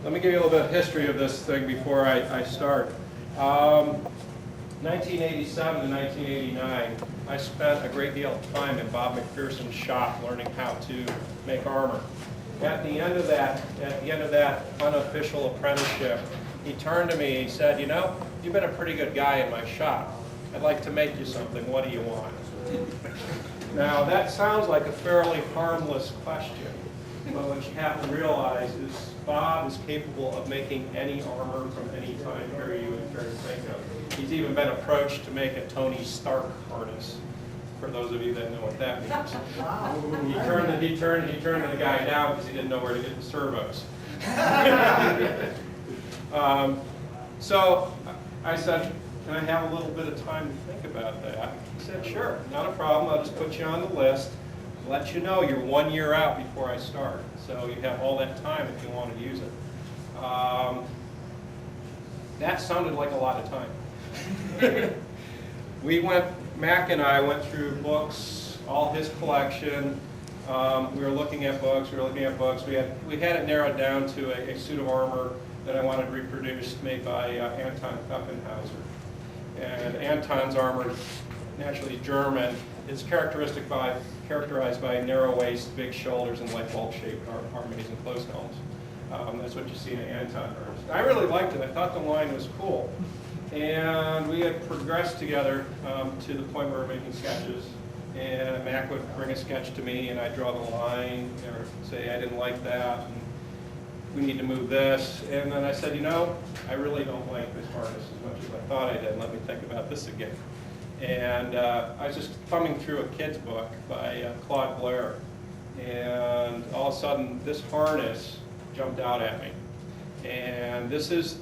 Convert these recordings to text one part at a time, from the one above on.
let me give you a little bit of history of this thing before I start. 1987 to 1989, I spent a great deal of time in Bob McPherson's shop learning how to make armor. At the end of that unofficial apprenticeship, he turned to me and he said, you know, you've been a pretty good guy in my shop. I'd like to make you something. What do you want? Now, that sounds like a fairly harmless question, but what you have to realize is Bob is capable of making any armor from any time period you would care to think of. He's even been approached to make a Tony Stark harness, for those of you that know what that means. He turned the guy down because he didn't know where to get the servos. So I said, can I have a little bit of time to think about that? He said, sure, not a problem. I'll just put you on the list, let you know you're 1 year out before I start. So you have all that time if you want to use it. That sounded like a lot of time. Mac and I went through books, all his collection. We were looking at books. We had it narrowed down to a suit of armor that I wanted reproduced, made by Anton Pfeffenhauser. And Anton's armor, naturally German, is characterized by narrow waist, big shoulders, and light bulb-shaped armies and close helms. That's what you see in an Anton armor. I really liked it. I thought the line was cool. And we had progressed together to the point where we were making sketches. And Mac would bring a sketch to me, and I'd draw the line, or say I didn't like that, and we need to move this. And then I said, you know, I really don't like this harness as much as I thought I did. Let me think about this again. And I was just thumbing through a kid's book by Claude Blair. And all of a sudden, this harness jumped out at me. And this is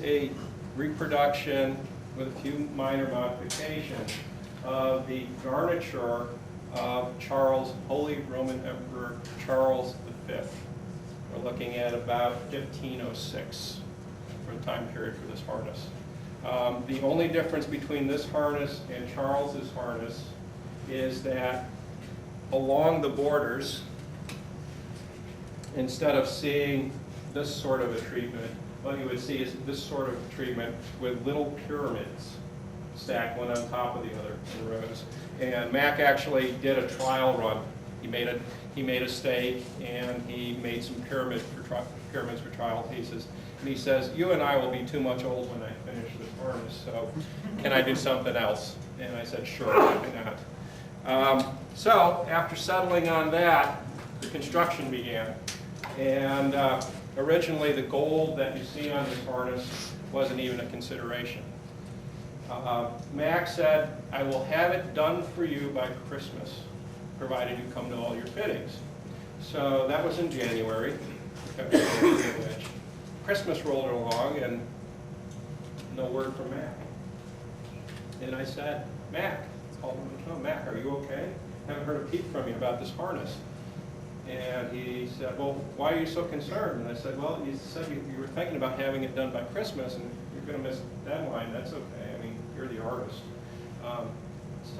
a reproduction with a few minor modifications of the garniture of Holy Roman Emperor Charles V. We're looking at about 1506 for the time period for this harness. The only difference between this harness and Charles's harness is that along the borders, instead of seeing this sort of a treatment, what you would see is this sort of treatment with little pyramids stacked one on top of the other in rows. And Mac actually did a trial run. He made a stake and he made some pyramids for trial pieces. And he says, you and I will be too much old when I finish this harness, so can I do something else? And I said, sure, why not? So after settling on that, the construction began. And originally the gold that you see on this harness wasn't even a consideration. Mac said, I will have it done for you by Christmas, provided you come to all your fittings. So that was in January. Christmas rolled along and no word from Mac. And I said, Mac, called him on the phone, Mac, are you okay? Haven't heard a peep from you about this harness. And he said, well, why are you so concerned? And I said, well, you said you were thinking about having it done by Christmas, and you're going to miss the deadline. That's okay. I mean, you're the artist.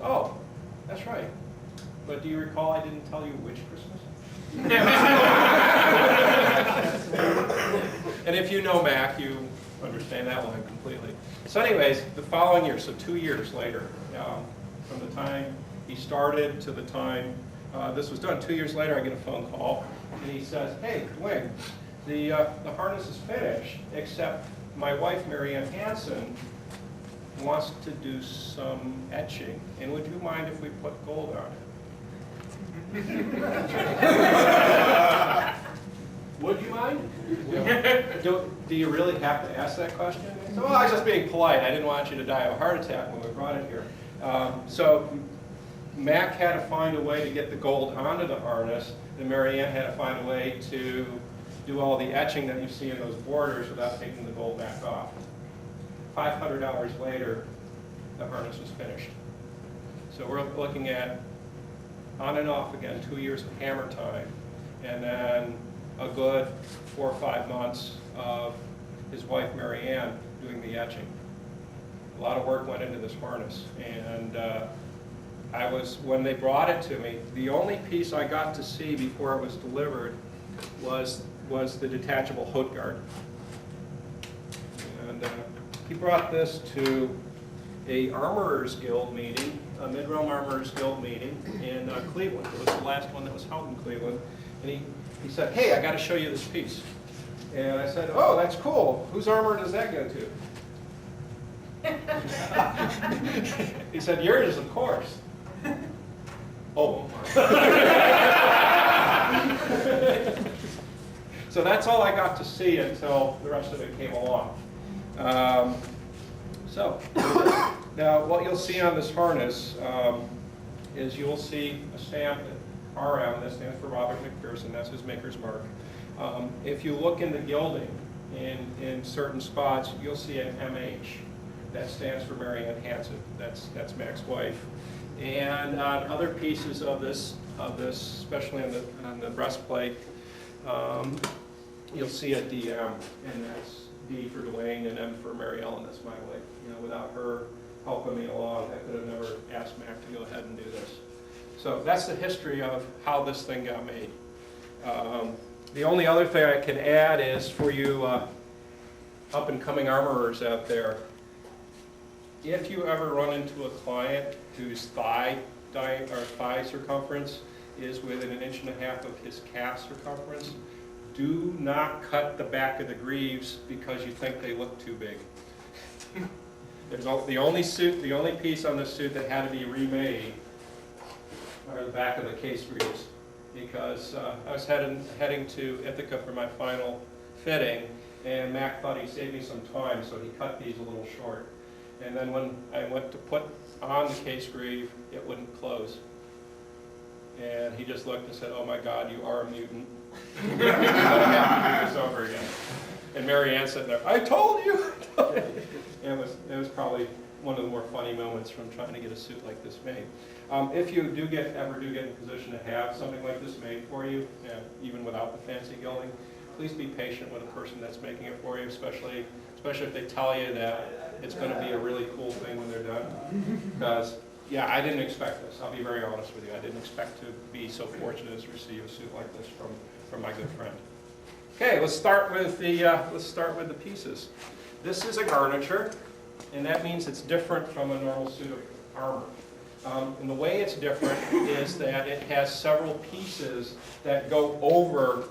Oh, that's right. But do you recall I didn't tell you which Christmas? And if you know Mac, you understand that line completely. So anyways, the following year, so 2 years later, from the time he started to the time this was done, 2 years later, I get a phone call, and he says, hey, Wing, the harness is finished, except my wife, Mary Ann Hansen, wants to do some etching, and would you mind if we put gold on it? Would you mind? Do you really have to ask that question? So, well, I was just being polite. I didn't want you to die of a heart attack when we brought it here. So Mac had to find a way to get the gold onto the harness, and Mary Ann had to find a way to do all the etching that you see in those borders without taking the gold back off. $500 later, the harness was finished. So we're looking at on and off again, 2 years of hammer time, and then a good 4 or 5 months of his wife Mary Ann doing the etching. A lot of work went into this harness, and when they brought it to me, the only piece I got to see before it was delivered was was the detachable hood guard. And he brought this to a Armorers Guild meeting, a Mid-Realm Armorers Guild meeting in Cleveland. It was the last one that was held in Cleveland. And he said, hey, I got to show you this piece. And I said, oh, that's cool. Whose armor does that go to? He said, yours, of course. Oh. So that's all I got to see until the rest of it came along. So now what you'll see on this harness is you'll see a stamp, RM, that stands for Robert McPherson, that's his maker's mark. If you look in the gilding in certain spots, you'll see an MH. That stands for Mary Ann Hansen. That's Mac's wife. And on other pieces of this, especially on the breastplate, you'll see a DM, and that's D for Dwayne and M for Mary Ellen. That's my wife. You know, without her helping me along, I could have never asked Mac to go ahead and do this. So that's the history of how this thing got made. The only other thing I can add is for you up-and-coming armorers out there, if you ever run into a client whose thigh circumference is within 1.5 inches of his calf circumference, do not cut the back of the greaves because you think they look too big. The only piece on this suit that had to be remade are the back of the case greaves, because I was heading to Ithaca for my final fitting, and Mac thought he saved me some time, so he cut these a little short. And then when I went to put on the case greave, it wouldn't close. And he just looked and said, oh my God, you are a mutant. I'm going to have to do this over again. And Mary Ann sitting there, I told you! And it was probably one of the more funny moments from trying to get a suit like this made. If you ever do get in a position to have something like this made for you, even without the fancy gilding, please be patient with the person that's making it for you, especially if they tell you that it's going to be a really cool thing when they're done. Because, yeah, I didn't expect this. I'll be very honest with you. I didn't expect to be so fortunate as to receive a suit like this from my good friend. Okay, let's start with the pieces. This is a garniture, and that means it's different from a normal suit of armor. And the way it's different is that it has several pieces that go over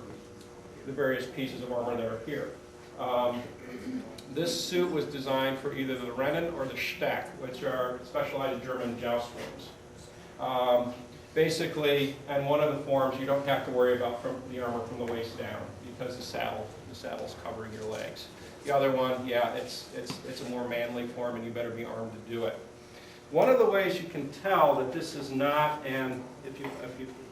the various pieces of armor that are here. This suit was designed for either the Rennen or the Steck, which are specialized German joust forms. Basically, on one of the forms, you don't have to worry about the armor from the waist down because the saddle's covering your legs. The other one, yeah, it's a more manly form, and you better be armed to do it. One of the ways you can tell that this is not, and if you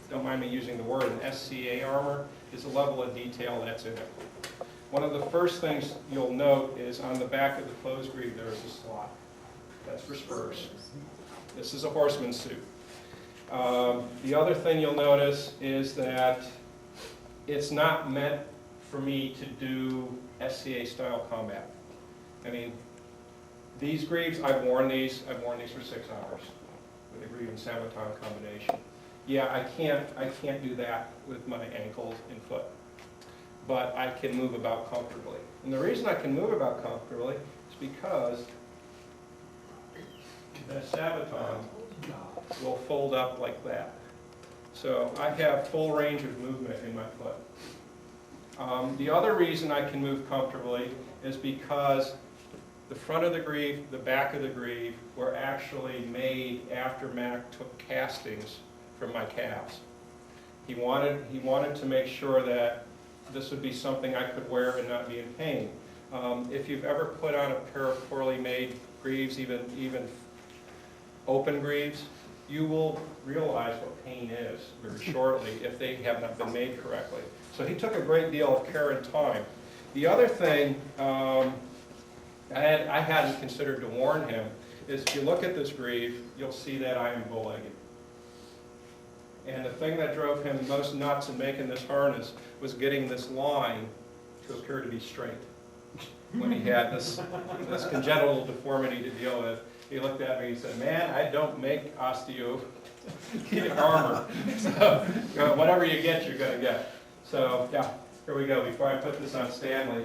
don't mind me using the word, an SCA armor, is the level of detail that's in it. One of the first things you'll note is on the back of the clothes greave there is a slot. That's for spurs. This is a horseman's suit. The other thing you'll notice is that it's not meant for me to do SCA style combat. I mean, these greaves, I've worn these for 6 hours with a greave and saboton combination. Yeah, I can't do that with my ankles and foot, but I can move about comfortably. And the reason I can move about comfortably is because that saboton will fold up like that. So I have full range of movement in my foot. The other reason I can move comfortably is because the front of the greave, the back of the greave were actually made after Mac took castings from my calves. He wanted to make sure that this would be something I could wear and not be in pain. If you've ever put on a pair of poorly made greaves, even open greaves, you will realize what pain is very shortly if they have not been made correctly. So he took a great deal of care and time. The other thing I hadn't considered to warn him is if you look at this greave, you'll see that I am bow-legged. And the thing that drove him most nuts in making this harness was getting this line to appear to be straight. When he had this congenital deformity to deal with, he looked at me and he said, man, I don't make osteo armor. So whatever you get, you're going to get. So yeah, Here we go. Before I put this on Stanley,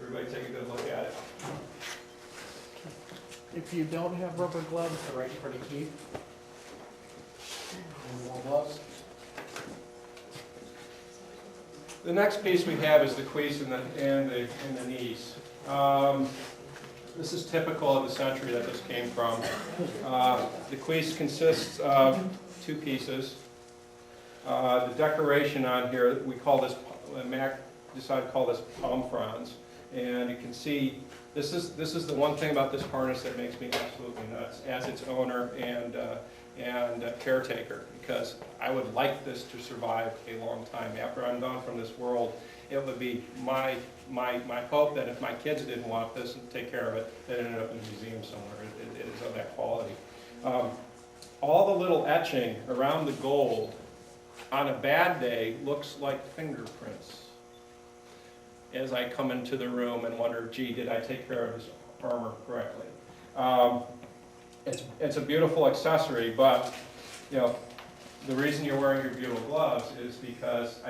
everybody take a good look at it. If you don't have rubber gloves, they're right in front of Keith. And more gloves. The next piece we have is the crease and the knees. This is typical of the century that this came from. The crease consists of two pieces. The decoration on here, we call this, Mac decided to call this palm fronds. And you can see, this is the one thing about this harness that makes me absolutely nuts as its owner and caretaker, because I would like this to survive a long time. After I'm gone from this world, it would be my hope that if my kids didn't want this and take care of it, that it ended up in a museum somewhere. It is of that quality. All the little etching around the gold on a bad day looks like fingerprints as I come into the room and wonder, gee, did I take care of this armor correctly? It's a beautiful accessory, but you know, the reason you're wearing your beautiful gloves is because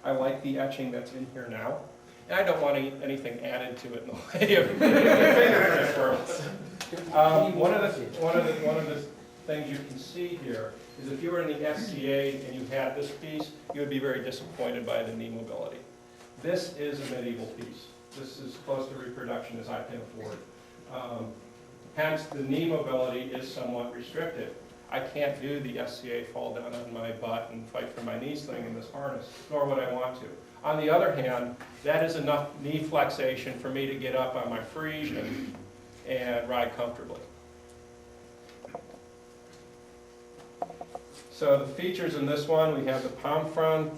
I like the etching that's in here now, and I don't want anything added to it in the way of fingerprint work. One of the things you can see here is if you were in the SCA and you had this piece, you would be very disappointed by the knee mobility. This is a medieval piece. This is close to reproduction as I can afford. Hence, the knee mobility is somewhat restricted. I can't do the SCA fall down on my butt and fight for my knees thing in this harness, nor would I want to. On the other hand, that is enough knee flexation for me to get up on my Frisian and ride comfortably. So the features in this one, we have the palm front.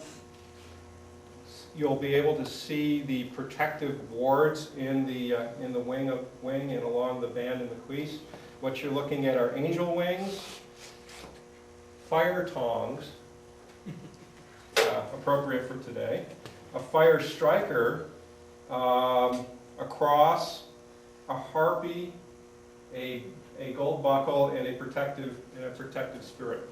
You'll be able to see the protective wards in the wing and along the band and the crease. What you're looking at are angel wings, fire tongs, appropriate for today, a fire striker, a cross, a harpy, a gold buckle, and a protective spirit.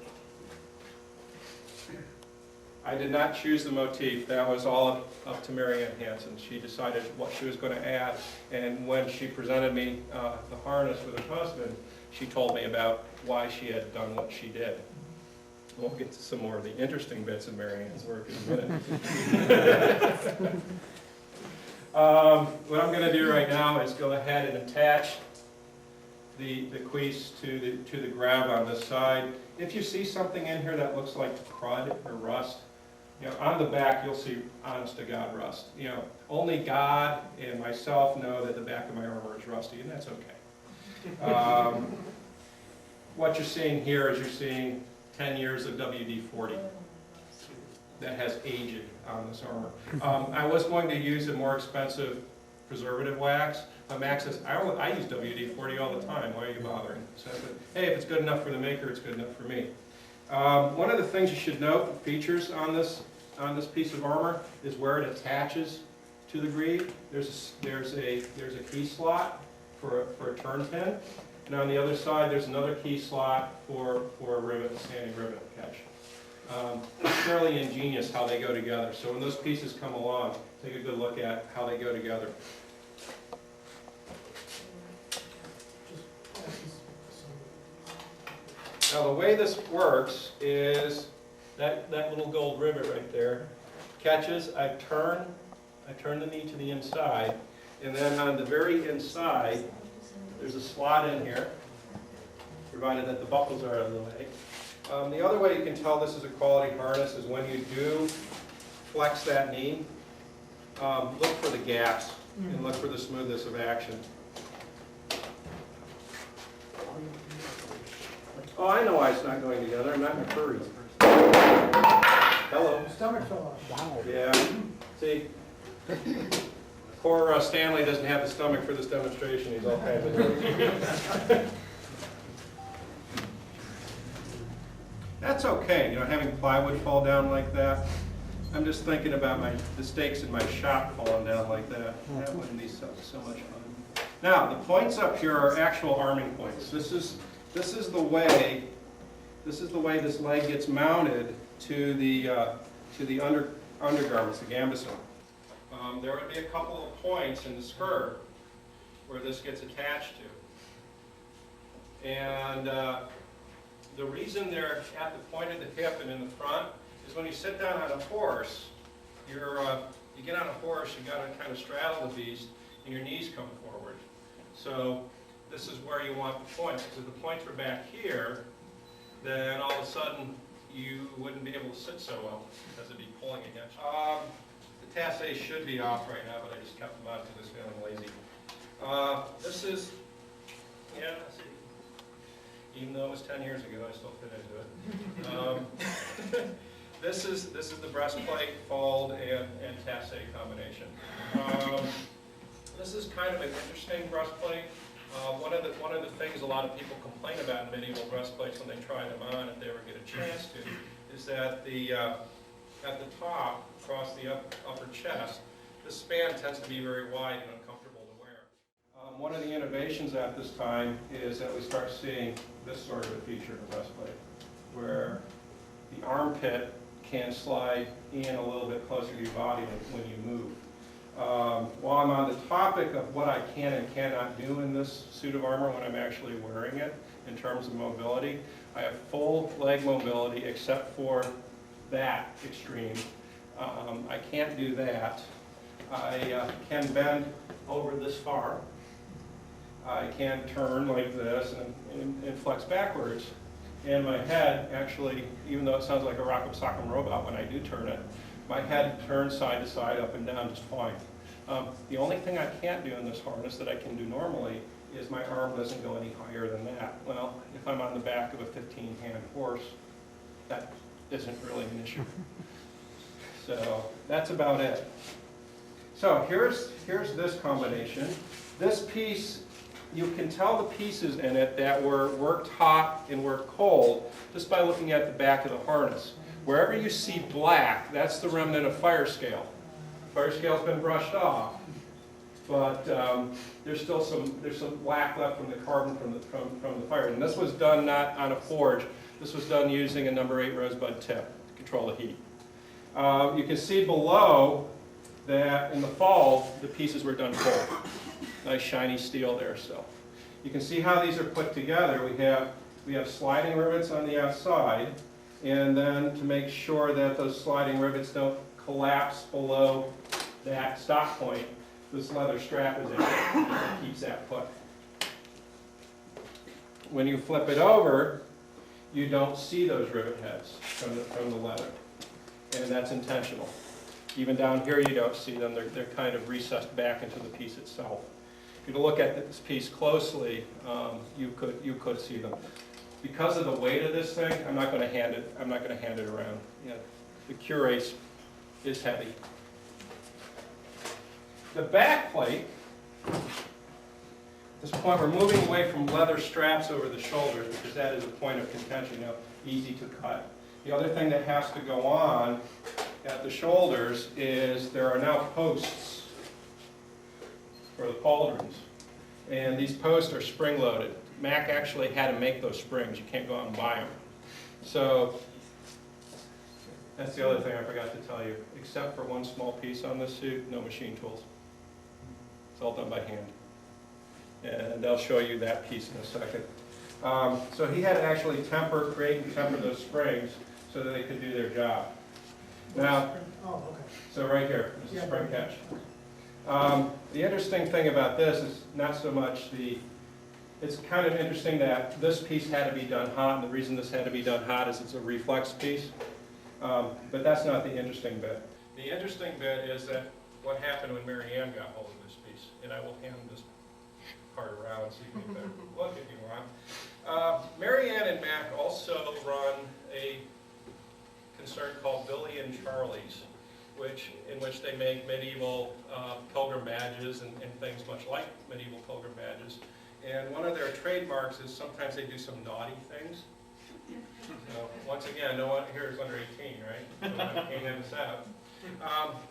I did not choose the motif. That was all up to Mary Ann Hansen. She decided what she was going to add, and when she presented me the harness with her husband, she told me about why she had done what she did. We'll get to some more of the interesting bits of Mary Ann's work in a minute. What I'm going to do right now is go ahead and attach the crease to the grab on this side. If you see something in here that looks like crud or rust, on the back you'll see honest to God rust. Only God and myself know that the back of my armor is rusty, and that's okay. What you're seeing here is you're seeing 10 years of WD-40 that has aged on this armor. I was going to use a more expensive preservative wax. Max says, I use WD-40 all the time, why are you bothering? So I said, hey, if it's good enough for the maker, it's good enough for me. One of the things you should note, the features on this piece of armor, is where it attaches to the greave. There's a key slot for a turn pin, and on the other side there's another key slot for a rivet, a standing rivet catch. It's fairly ingenious how they go together. So when those pieces come along, take a good look at how they go together. Now the way this works is that little gold rivet right there catches, I turn the knee to the inside, and then on the very inside there's a slot in here, provided that the buckles are out of the way. The other way you can tell this is a quality harness is when you do flex that knee, look for the gaps and look for the smoothness of action. Oh, I know why it's not going together. I'm not in a hurry. Hello. Stomach fell off. Wow. Yeah. See, poor Stanley doesn't have the stomach for this demonstration. He's all kinds of hurt. That's okay, having plywood fall down like that. I'm just thinking about the stakes in my shop falling down like that. That wouldn't be so much fun. Now, the points up here are actual arming points. This is the way this leg gets mounted to the undergarments, the gambeson. There would be a couple of points in the skirt where this gets attached to. And the reason they're at the point of the hip and in the front is when you sit down on a horse, you get on a horse, you got to kind of straddle the beast, and your knees come forward. So this is where you want the points, because if the points were back here, then all of a sudden you wouldn't be able to sit so well, because it'd be pulling against you. The tassets should be off right now, but I just kept them on because I was feeling lazy. This is, yeah, let's see. Even though it was 10 years ago, I still fit into it. This is the breastplate, fold, and tassel combination. This is kind of an interesting breastplate. One of the things a lot of people complain about in medieval breastplates when they try them on, if they ever get a chance to, is that at the top, across the upper chest, the span tends to be very wide and uncomfortable to wear. One of the innovations at this time is that we start seeing this sort of a feature in the breastplate, where the armpit can slide in a little bit closer to your body when you move. While I'm on the topic of what I can and cannot do in this suit of armor when I'm actually wearing it, in terms of mobility, I have full leg mobility except for that extreme. I can't do that. I can bend over this far. I can turn like this and flex backwards. And my head actually, even though it sounds like a rock'em sock'em robot when I do turn it, my head turns side to side, up and down just fine. The only thing I can't do in this harness that I can do normally is my arm doesn't go any higher than that. Well, if I'm on the back of a 15-hand horse, that isn't really an issue. So that's about it. So here's this combination. This piece, you can tell the pieces in it that were worked hot and worked cold just by looking at the back of the harness. Wherever you see black, that's the remnant of fire scale. Fire scale's been brushed off, but there's some black left from the carbon from the fire. And this was done not on a forge. This was done using a number 8 rosebud tip to control the heat. You can see below that in the fall, the pieces were done cold. Nice shiny steel there still. You can see how these are put together. We have sliding rivets on the outside, and then to make sure that those sliding rivets don't collapse below that stock point, this leather strap is in that keeps that put. When you flip it over, you don't see those rivet heads from the leather, and that's intentional. Even down here you don't see them, they're kind of recessed back into the piece itself. If you look at this piece closely, you could see them. Because of the weight of this thing, I'm not going to hand it around. Yeah, the cuirass is heavy. The back plate, at this point we're moving away from leather straps over the shoulders because that is a point of contention, easy to cut. The other thing that has to go on at the shoulders is there are now posts for the pauldrons. And these posts are spring-loaded. Mac actually had to make those springs. You can't go out and buy them. So that's the other thing I forgot to tell you. Except for one small piece on this suit, no machine tools. It's all done by hand. And I'll show you that piece in a second. So he had to actually create and temper those springs so that they could do their job. Now, so right here, this is spring catch. The interesting thing about this is not so much it's kind of interesting that this piece had to be done hot, and the reason this had to be done hot is it's a reflex piece. But that's not the interesting bit. The interesting bit is that what happened when Mary Ann got hold of this piece, and I will hand this part around so you can better look if you want. Mary Ann and Mac also run a concern called Billy and Charlie's, in which they make medieval pilgrim badges and things much like medieval pilgrim badges. And one of their trademarks is sometimes they do some naughty things. So, once again, no one here is under 18, right? So I can't have this out.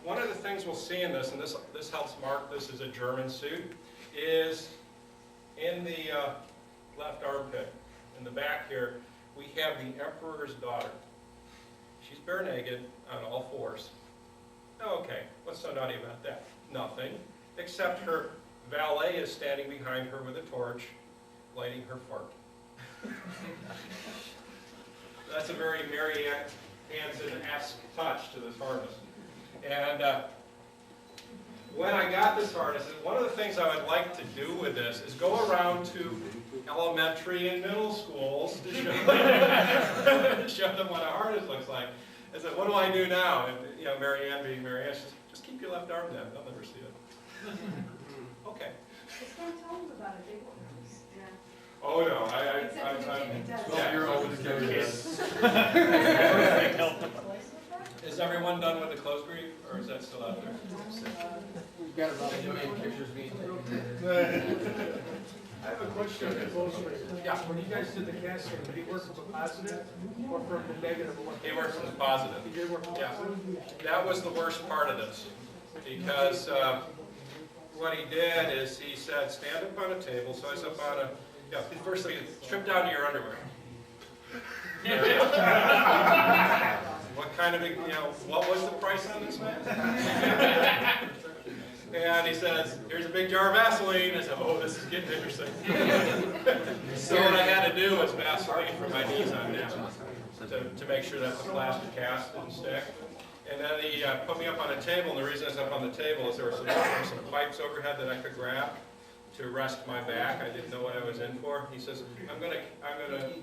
One of the things we'll see in this, and this helps mark this as a German suit, is in the left armpit, in the back here, we have the Emperor's daughter. She's bare naked on all fours. Okay, what's so naughty about that? Nothing, except her valet is standing behind her with a torch, lighting her fart. That's a very Mary Ann Hansen-esque touch to this harness. And when I got this harness, one of the things I would like to do with this is go around to elementary and middle schools to show them what a harness looks like. I said, what do I do now? And you know, Mary Ann being Mary Ann, she says, just keep your left arm down. They'll never see it. Okay. It's not told about a big one. Yeah. Oh no, Except when it does. 12-year-old kids. Is everyone done with the clothes brief, or is that still out there? We've got about 1 million pictures being taken. I have a question. Yeah. When you guys did the casting, did he work from the positive or from the negative? He works in the positive. He did work from the Yeah. positive? That was the worst part of this, because what he did is he said, stand up on a table, so I was up on a, yeah, first thing, strip down to your underwear. What kind of, what was the price on this, man? And he says, here's a big jar of Vaseline. I said, oh, this is getting interesting. So what I had to do was Vaseline from my knees on down to make sure that the plaster cast didn't stick. And then he put me up on a table, and the reason I was up on the table is there were some pipes overhead that I could grab to rest my back. I didn't know what I was in for. He says, I'm gonna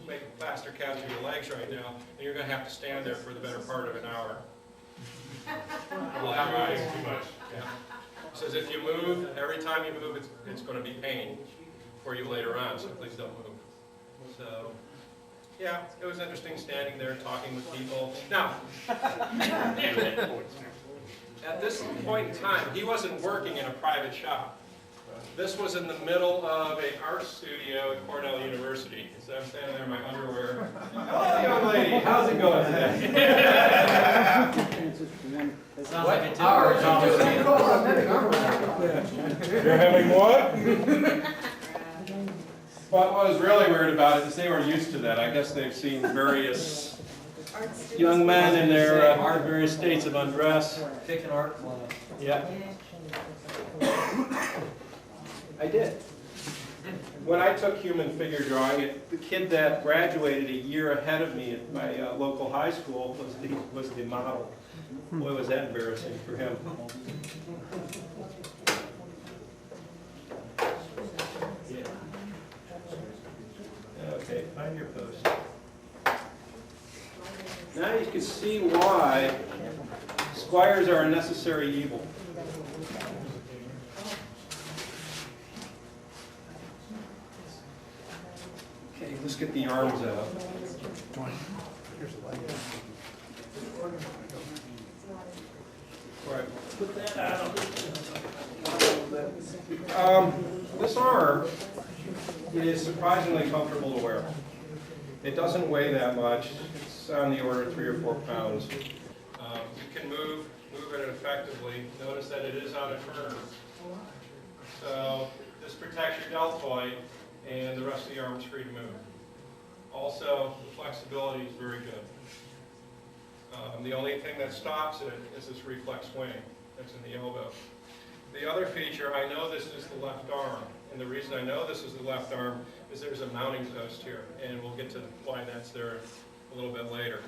make a plaster cast of your legs right now, and you're gonna have to stand there for the better part of an hour. Well, that too much. Yeah. He says, if you move, every time you move, it's going to be pain for you later on, so please don't move. So, yeah, it was interesting standing there talking with people. Now, at this point in time, he wasn't working in a private shop. This was in the middle of an art studio at Cornell University. So I'm standing there in my underwear. Hello, young lady. How's it going today? Sounds like a hours. You're having what? But what was really weird about it is they were used to that. I guess they've seen various young men in their various states of undress. Pick an art class. Yeah. I did. When I took human figure drawing, the kid that graduated a year ahead of me at my local high school was the model. Boy, was that embarrassing for him. Okay, find your post. Now you can see why squires are a necessary evil. Okay, let's get the arms out. Right, put that out. This arm is surprisingly comfortable to wear. It doesn't weigh that much. It's on the order of 3 or 4 pounds. You can move it effectively. Notice that it is on a turn. So this protects your deltoid, and the rest of the arm is free to move. Also, the flexibility is very good. The only thing that stops it is this reflex wing that's in the elbow. The other feature, I know this is the left arm, and the reason I know this is the left arm is there's a mounting post here, and we'll get to why that's there a little bit later.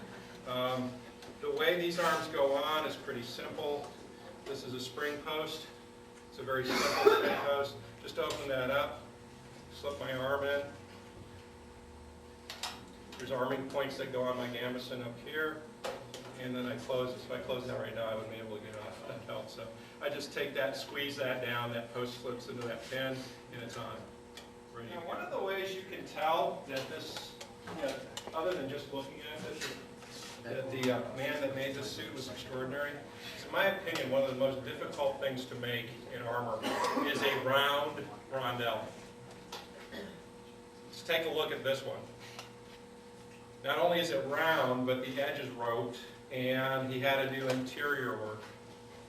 The way these arms go on is pretty simple. This is a spring post. It's a very simple spring post. Just open that up, slip my arm in. There's arming points that go on my gambeson up here, and then I close it. So if I close that right now, I wouldn't be able to get off that belt. So I just take that, squeeze that down, that post slips into that pin, and it's on. Now, one of the ways you can tell that this, other than just looking at it, that the man that made this suit was extraordinary. So in my opinion, one of the most difficult things to make in armor is a round rondelle. Let's take a look at this one. Not only is it round, but the edge is roped, and he had to do interior work.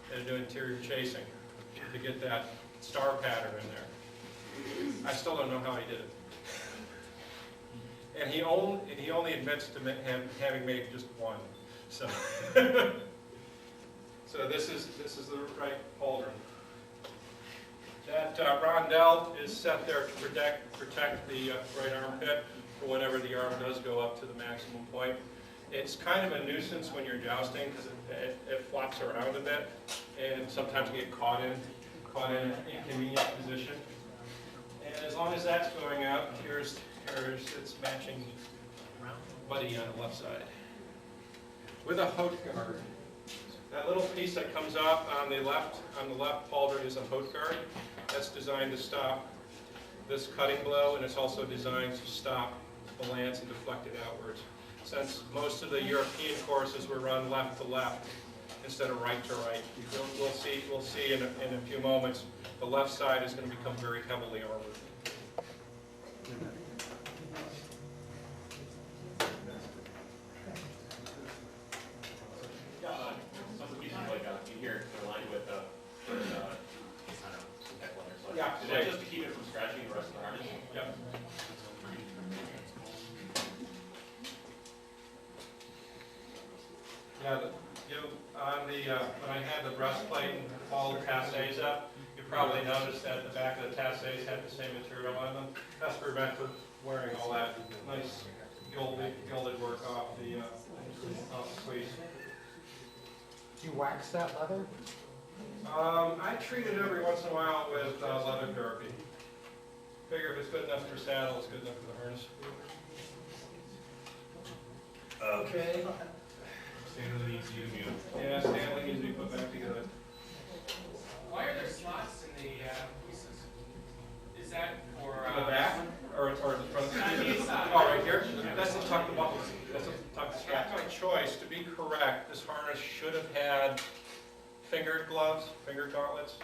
He had to do interior chasing to get that star pattern in there. I still don't know how he did it. And he only admits to having made just one. So So this is the right pauldron. That rondelle is set there to protect the right armpit for whenever the arm does go up to the maximum point. It's kind of a nuisance when you're jousting because it flops around a bit, and sometimes you get caught in an inconvenient position. And as long as that's going up, here's its matching buddy on the left side with a haute guard. That little piece that comes up on the left pauldron is a haute guard. That's designed to stop this cutting blow, and it's also designed to stop the lance and deflect it outwards. Since most of the European courses were run left to left instead of right to right, we'll see in a few moments the left side is going to become very heavily armored. Some of the pieces like in here, they're lined with kind of some type of leather. So Yeah, is that just to keep it from scratching the rest of the harness? Yep. Yeah, when I had the breastplate and all the tassets up, you probably noticed that the back of the tassets had the same material on them. That's to prevent wearing all that nice gilded work off the sleeves. Do you wax that leather? I treat it every once in a while with leather therapy. Figure if it's good enough for saddle, it's good enough for the harness. Okay. Standard easy to use. Yeah, Stanley needs to be put back together. Why are there slots in the pieces? Is that for? On the back or the front? On the inside. Oh, right here? That's to tuck the buckles. That's to tuck the strap. My choice, to be correct, this harness should have had fingered gloves, finger gauntlets.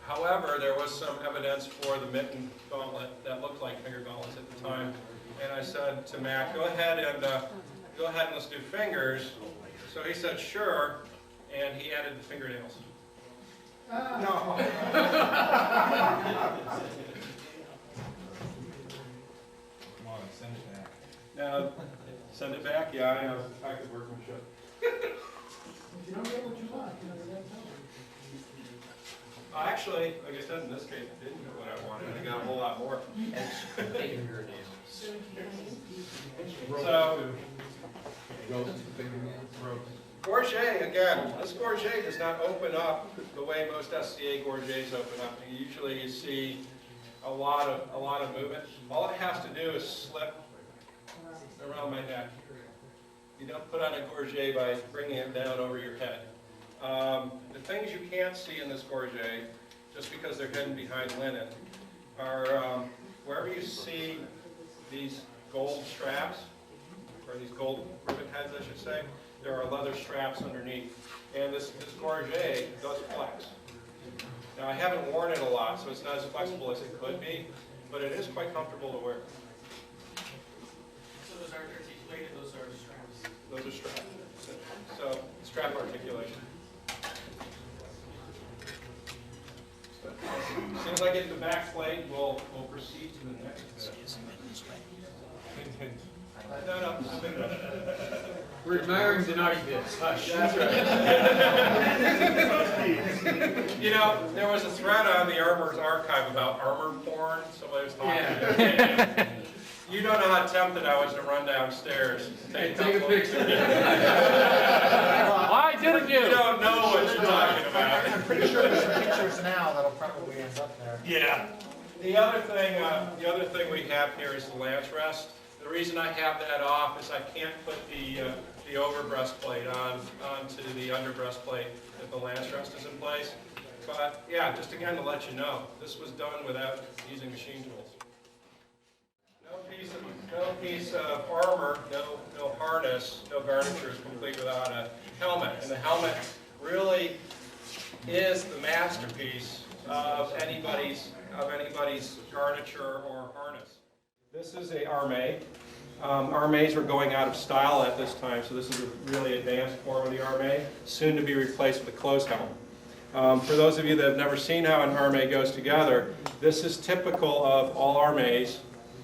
However, there was some evidence for the mitten gauntlet that looked like finger gauntlets at the time. And I said to Mac, go ahead and let's do fingers. So he said, sure, and he added the fingernails. No. Now, send it back? Yeah, I know. I could work my shit. If you don't get what you want, you gotta tell me. Actually, like I said, in this case, I didn't get what I wanted. I got a whole lot more. So, gorget, again, this gorget does not open up the way most SCA gorgets open up. Usually you see a lot of movement. All it has to do is slip around my neck. You don't put on a gorget by bringing it down over your head. The things you can't see in this gorget, just because they're hidden behind linen, are wherever you see these gold straps, or these gold rivet heads, I should say, there are leather straps underneath. And this gorget does flex. Now, I haven't worn it a lot, so it's not as flexible as it could be, but it is quite comfortable to wear. So those aren't articulated, those are straps. Those are straps. So, strap articulation. As soon as I get the back plate, we'll proceed to the next bit. Hint, hint. No, I'm finished. We're admiring the naughty bits. Hush. That's right. You know, there was a thread on the Armor's Archive about armor porn. Somebody was talking about it. You don't know how tempted I was to run downstairs. Take a picture. Why didn't You don't know what you're talking about. I'm pretty sure there's some pictures now that'll probably end up there. Yeah. The other thing we have here is the lance rest. The reason I have that off is I can't put the over breastplate onto the under breastplate if the lance rest is in place. But yeah, just again to let you know, this was done without using machine tools. No piece of armor, no harness, no garniture is complete without a helmet. And the helmet really is the masterpiece of anybody's garniture or harness. This is a armée. Armées were going out of style at this time, so this is a really advanced form of the armée, soon to be replaced with a closed helm. For those of you that have never seen how an armée goes together, this is typical of all armées,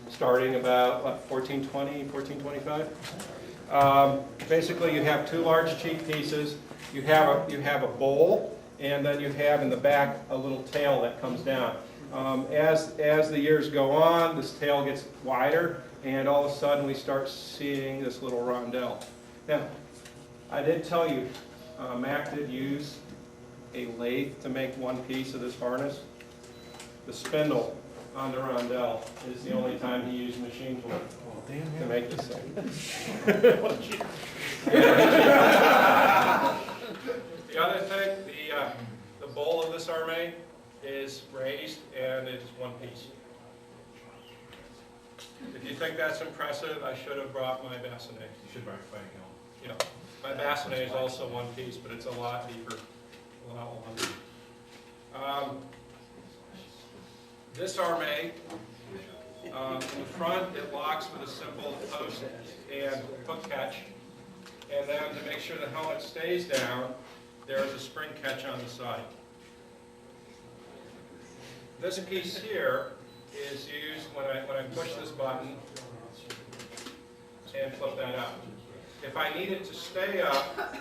starting about 1420, 1425. Basically, you have two large cheek pieces, you have a bowl, and then you have in the back a little tail that comes down. As the years go on, this tail gets wider, and all of a sudden we start seeing this little rondelle. Now, I did tell you, Mac did use a lathe to make one piece of this harness. The spindle on the rondelle is the only time he used machine tool to make this thing. The other thing, the bowl of this arme is raised and it's one piece. If you think that's impressive, I should have brought my bassinet. You should buy a fighting helmet. Yeah, my bassinet is also one piece, but it's a lot deeper, a lot longer. This arme, in the front, it locks with a simple post and hook catch. And then to make sure the helmet stays down, there is a spring catch on the side. This piece here is used when I push this button and flip that up. If I need it to stay up,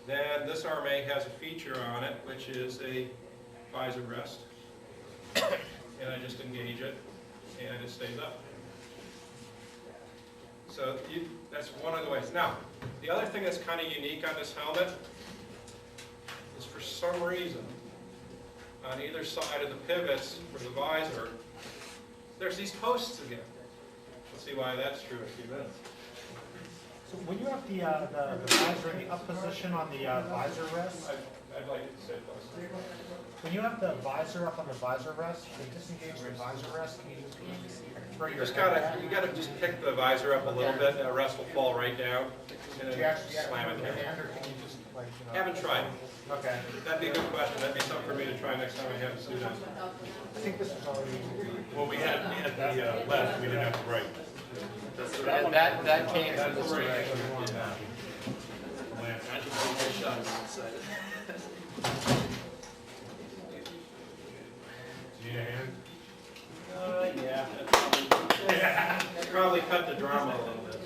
then this arme has a feature on it, which is a visor rest. And I just engage it, and it stays up. So that's one of the ways. Now, the other thing that's kind of unique on this helmet is for some reason, on either side of the pivots for the visor, there's these posts again. We'll see why that's true in a few minutes. So when you have the visor in the up position on the visor rest, I'd like it to stay close. when you have the visor up on the visor rest, to disengage the visor rest, can you just throw your head You gotta just pick the visor up a little bit, and the rest will fall right down, and Do you then actually slam it have your down. hand, or can you just like, Haven't tried. Okay. That'd be a good question. That'd be something for me to try next time I have a suit on. I think this is already. Well, we had at the left, we didn't have to write. That came from this Right. direction. Do you need a hand? Yeah. Probably cut the drama a little bit.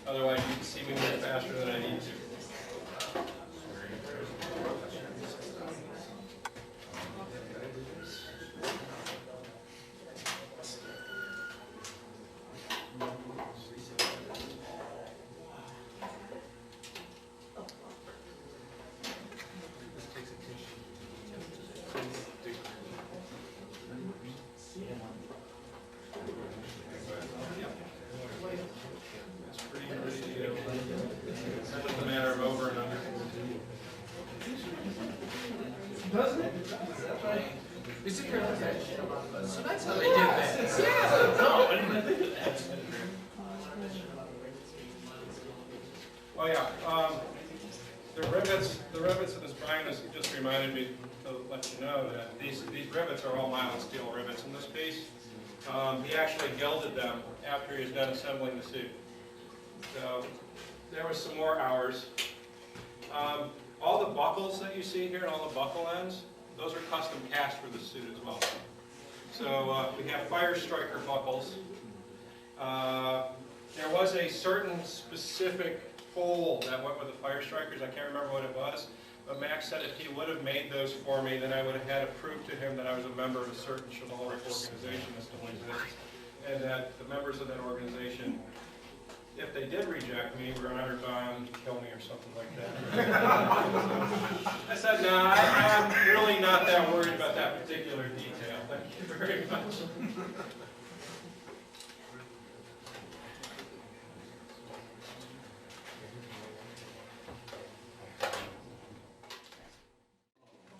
Otherwise, you can see me move faster than I need to. It's pretty easy. It's just a matter of over and under. Is it really? So that's how they did that. Yeah. No, I didn't think of that. Oh yeah, the rivets of this Brian has just reminded me to let you know that these rivets are all mild steel rivets in this piece. He actually gilded them after he was done assembling the suit. So there was some more hours. All the buckles that you see here and all the buckle ends, those are custom cast for the suit as well. So we have fire striker buckles. There was a certain specific hole that went with the fire strikers. I can't remember what it was. But Max said if he would have made those for me, then I would have had to prove to him that I was a member of a certain chivalric organization that still exists. And that the members of that organization, if they did reject me, were honored bound to kill me or something like that. I said, no, I'm really not that worried about that particular detail. Thank you very much.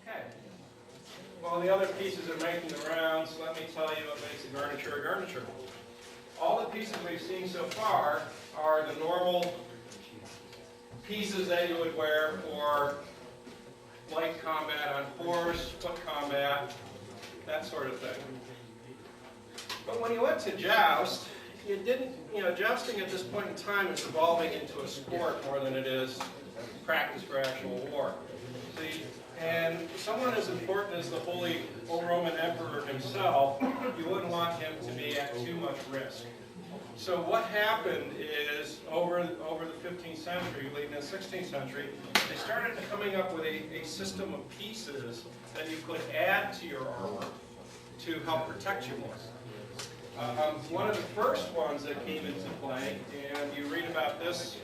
Okay. Well, the other pieces are making the rounds. Let me tell you what makes a garniture a garniture. All the pieces we've seen so far are the normal pieces that you would wear for light combat on horse, foot combat, that sort of thing. But when you went to joust, you didn't, jousting at this point in time is evolving into a sport more than it is practice for actual war. See, and someone as important as the Holy Roman Emperor himself, you wouldn't want him to be at too much risk. So what happened is, over the 15th century, late in the 16th century, they started coming up with a system of pieces that you could add to your armor to help protect you more. One of the first ones that came into play, and you read about this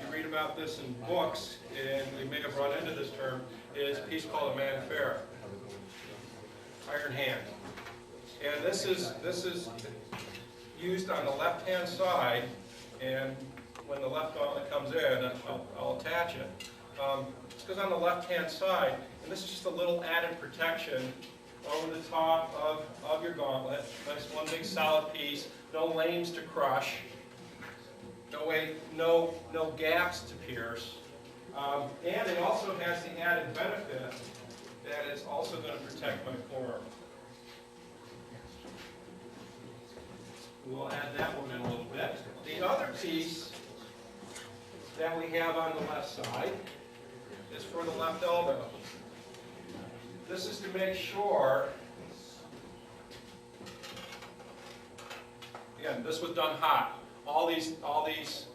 in books, and you may have run into this term, is a piece called a man fair, iron hand. And this is used on the left-hand side, and when the left gauntlet comes in, I'll attach it. This goes on the left-hand side, and this is just a little added protection over the top of your gauntlet. Nice one big solid piece, no lanes to crush, no gaps to pierce. And it also has the added benefit that it's also going to protect my forearm. We'll add that one in a little bit. The other piece that we have on the left side is for the left elbow. This is to make sure, again, this was done hot. All these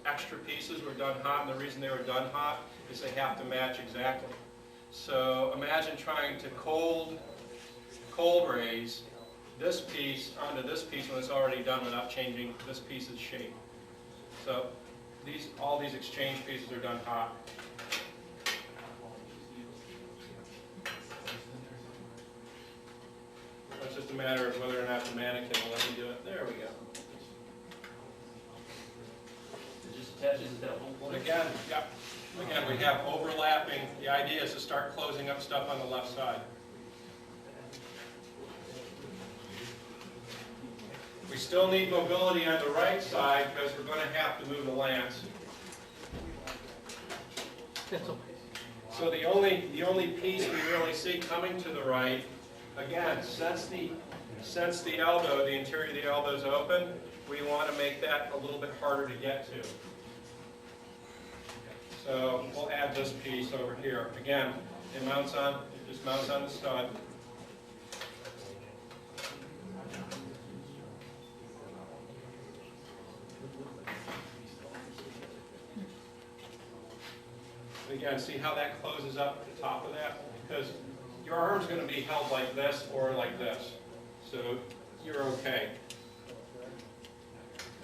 extra pieces were done hot, and the reason they were done hot is they have to match exactly. So imagine trying to cold raise this piece onto this piece when it's already done without changing this piece's shape. So all these exchange pieces are done hot. It's just a matter of whether or not the mannequin will let me do it. There we go. It just attaches to that whole point. Again, yeah. Again, we have overlapping. The idea is to start closing up stuff on the left side. We still need mobility on the right side because we're going to have to move the lance. So the only piece we really see coming to the right, again, since the elbow, the interior of the elbow is open, we want to make that a little bit harder to get to. So we'll add this piece over here. Again, it just mounts on the stud. Again, see how that closes up at the top of that? Because your arm's going to be held like this or like this. So you're okay.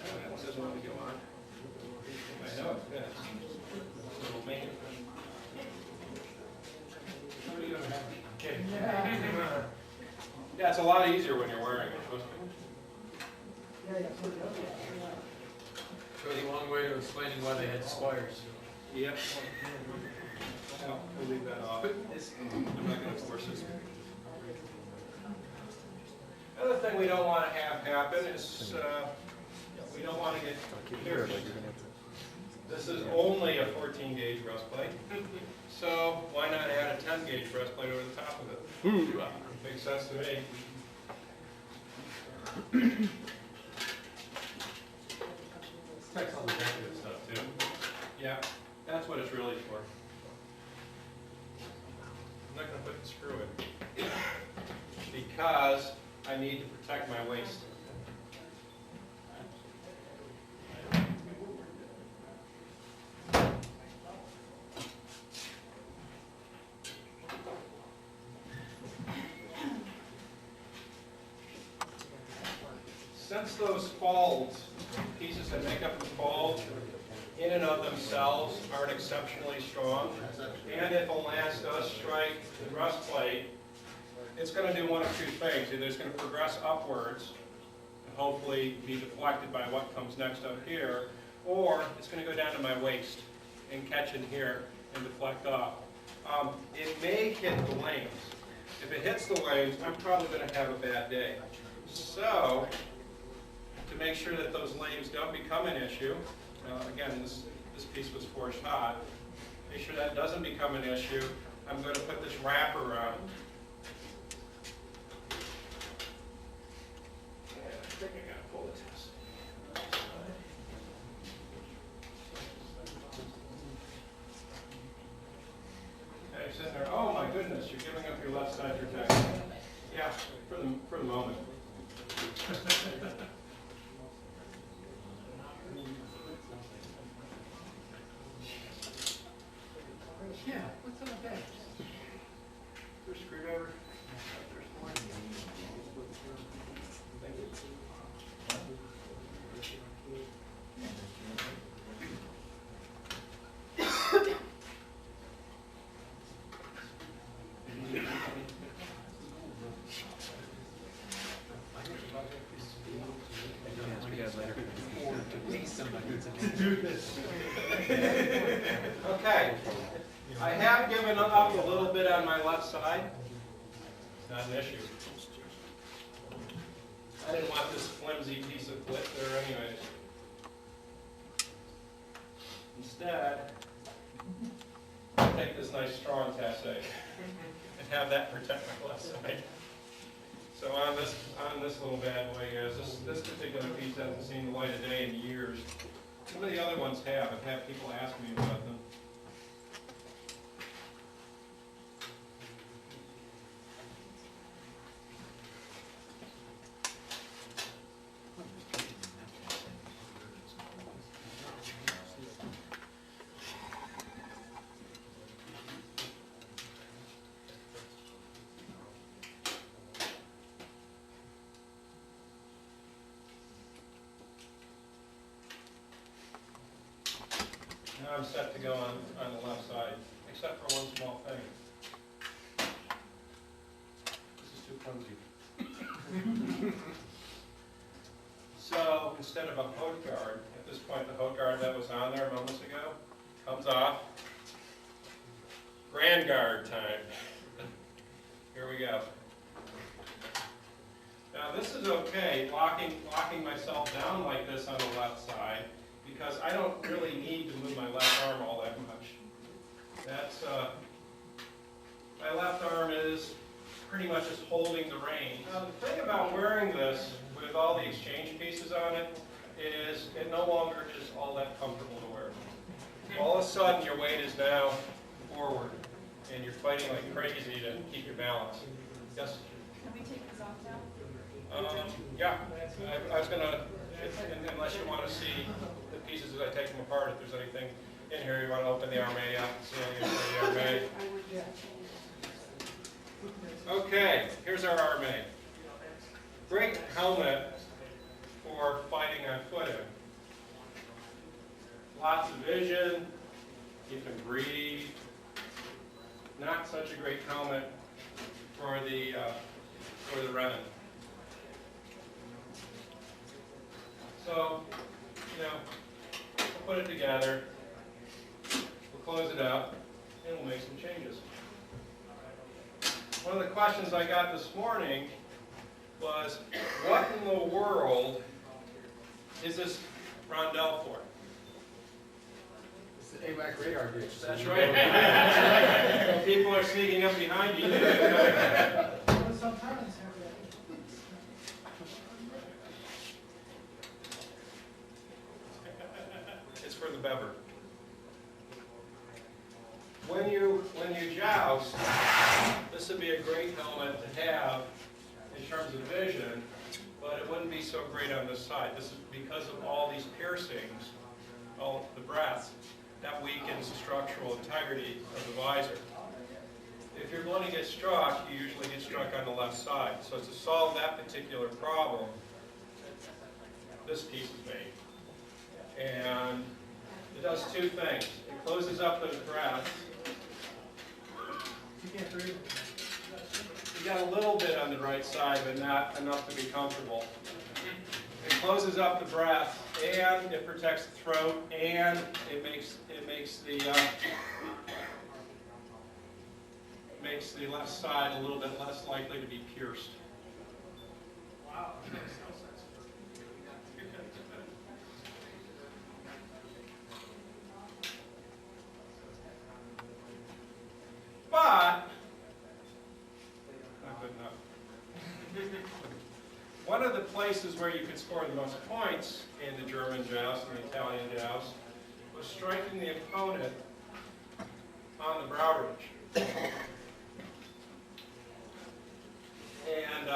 That one doesn't want to go on. I know it fits. Little man. Yeah, it's a lot easier when you're wearing it. Goes a long way to explaining why they had squires. Yep. We'll leave that off. I'm not going to force this. The other thing we don't want to have happen is we don't want to get pierced. This is only a 14 gauge breastplate, so why not add a 10 gauge breastplate over the top of it? Makes sense to me. Protects all the decorative stuff too. Yeah, that's what it's really for. I'm not going to put the screw in because I need to protect my waist. Since those folds, pieces that make up the fold, in and of themselves aren't exceptionally strong, and if a lance does strike the breastplate, it's going to do one of two things. Either it's going to progress upwards and hopefully be deflected by what comes next up here, or it's going to go down to my waist and catch in here and deflect off. It may hit the lanes. If it hits the lanes, I'm probably going to have a bad day. So, to make sure that those lanes don't become an issue, again, this piece was forged hot, make sure that doesn't become an issue, I'm going to put this wrapper around. I think I got to pull the test. Okay, sitting there, oh my goodness, you're giving up your left side protection. Yeah, for the moment. Okay, I have given up a little bit on my left side. It's not an issue. I didn't want this flimsy piece of wood there anyways. Instead, I'll take this nice strong tasse and have that protect my left side. So on this little bad boy, guys, this particular piece hasn't seen the light of day in years. Some of the other ones have. I've had people ask me about them. Now I'm set to go on the left side, except for one small thing. This is too clumsy. So instead of a haute guard, at this point the haute guard that was on there moments ago comes off. Grand guard time. Here we go. Now this is okay, locking myself down like this on the left side, because I don't really need to move my left arm all that much. That's, my left arm is pretty much just holding the reins. Now the thing about wearing this with all the exchange pieces on it is it no longer is all that comfortable to wear. All of a sudden your weight is now forward and you're fighting like crazy to keep your balance. Yes? Can we take this off now? Yeah, I was gonna, unless you want to see the pieces as I take them apart, if there's anything in here you want to open the armée up, see anything for the armée. Okay, here's our armée. Great helmet for fighting on footing. Lots of vision, you can breathe. Not such a great helmet for the Renan. So, we'll put it together, we'll close it up, and we'll make some changes. One of the questions I got this morning was, what in the world is this rondelle for? It's the AWAC radar ditch. That's right. That's right. People are sneaking up behind you. It's for the bever. When you joust, this would be a great helmet to have in terms of vision, but it wouldn't be so great on this side. This is because of all these piercings, all the breath, that weakens the structural integrity of the visor. If you're going to get struck, you usually get struck on the left side. So to solve that particular problem, this piece is made. And it does two things. It closes up those breaths. You got a little bit on the right side, but not enough to be comfortable. It closes up the breath, and it protects the throat, and it makes the left side a little bit less likely to be pierced. Wow. But not good enough. One of the places where you could score the most points in the German joust and the Italian joust was striking the opponent on the brow ridge and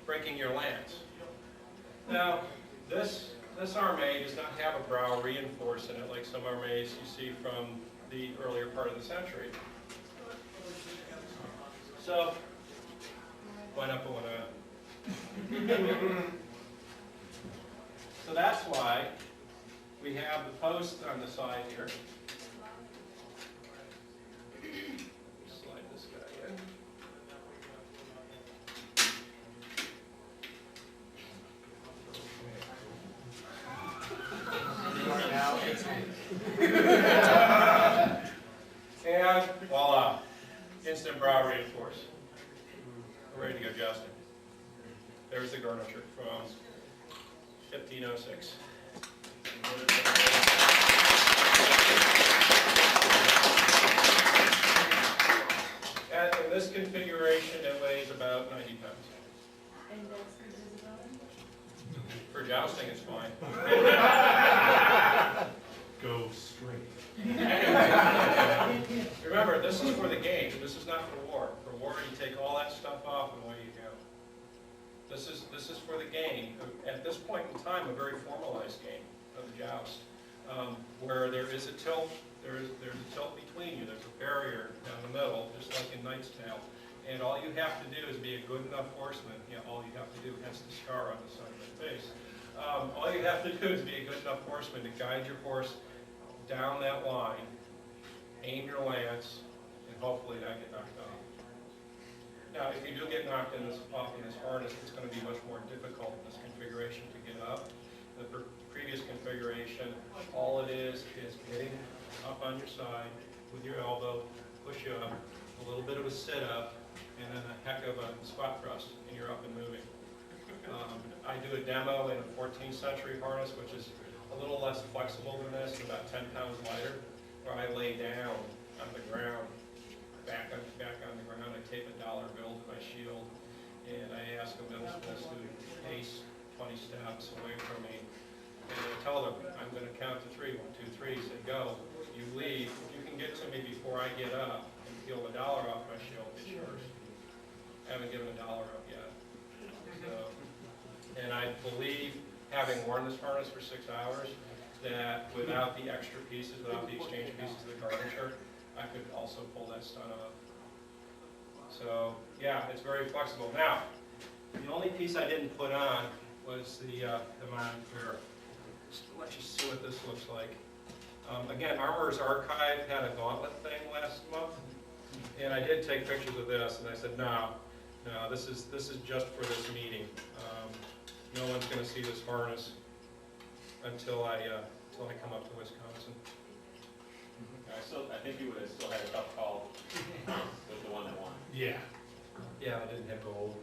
breaking your lance. Now, this armée does not have a brow reinforced in it like some armées you see from the earlier part of the century. So, why not put one on? So that's why we have the post on the side here. Slide this guy in. And voila, instant brow reinforce. We're ready to go jousting. There's the Garniture from 1506. In this configuration, it weighs about 90 pounds. And that's good visibility? For jousting, it's fine. Go straight. Remember, this is for the game. This is not for war. For war, you take all that stuff off and away you go. This is for the game. At this point in time, a very formalized game of the joust, where there is a tilt. There's a tilt between you. There's a barrier down the middle, just like in Knight's Tale. And all you have to do is be a good enough horseman. You know, all you have to do, hence the scar on the side of my face. All you have to do is be a good enough horseman to guide your horse down that line, aim your lance, and hopefully not get knocked off. Now, if you do get knocked off in this harness, it's going to be much more difficult in this configuration to get up. The previous configuration, all it is getting up on your side with your elbow, push you up, a little bit of a sit-up, and then a heck of a squat thrust, and you're up and moving. I do a demo in a 14th century harness, which is a little less flexible than this, about 10 pounds lighter, where I lay down on the ground, back on the ground. I tape a dollar bill to my shield, and I ask a middle school student to pace 20 steps away from me. And I tell them, I'm going to count to 3, 1, 2, 3, say go. You leave. If you can get to me before I get up and peel the dollar off my shield, it's yours. I haven't given a dollar up yet. So, and I believe, having worn this harness for 6 hours, that without the extra pieces, without the exchange pieces of the Garniture, I could also pull that stunt off. So, yeah, it's very flexible. Now, the only piece I didn't put on was the monitor. Just to let you see what this looks like. Again, Armorer's Archive had a gauntlet thing last month, and I did take pictures of this, and I said, no, this is just for this meeting. No one's going to see this harness until I come up to Wisconsin. I think you would have still had a tough call with the one that won. Yeah. Yeah, I didn't have gold.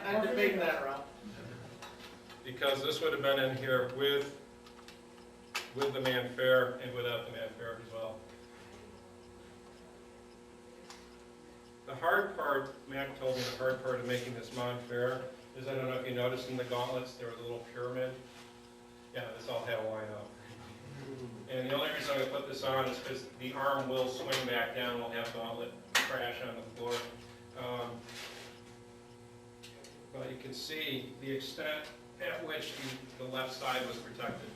I'm debating that, Rob. Because this would have been in here with the Manfair and without the Manfair as well. The hard part, Mac told me the hard part of making this Manfair is, I don't know if you noticed in the gauntlets, there was a little pyramid. Yeah, this all had to line up. And the only reason I'm going to put this on is because the arm will swing back down, we'll have gauntlet crash on the floor. But you can see the extent at which the left side was protected.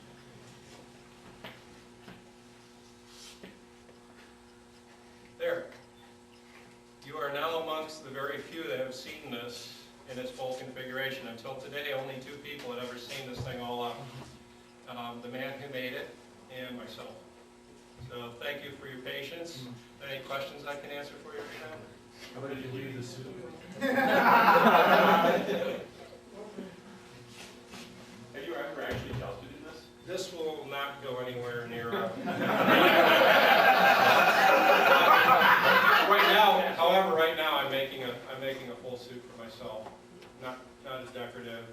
There. You are now amongst the very few that have seen this in its full configuration. Until today, only 2 people had ever seen this thing all up. The man who made it and myself. So thank you for your patience. Any questions I can answer for you right now? How about you leave the suit? Have you ever actually jousted in this? This will not go anywhere near. However, right now I'm making a full suit for myself, not as decorative.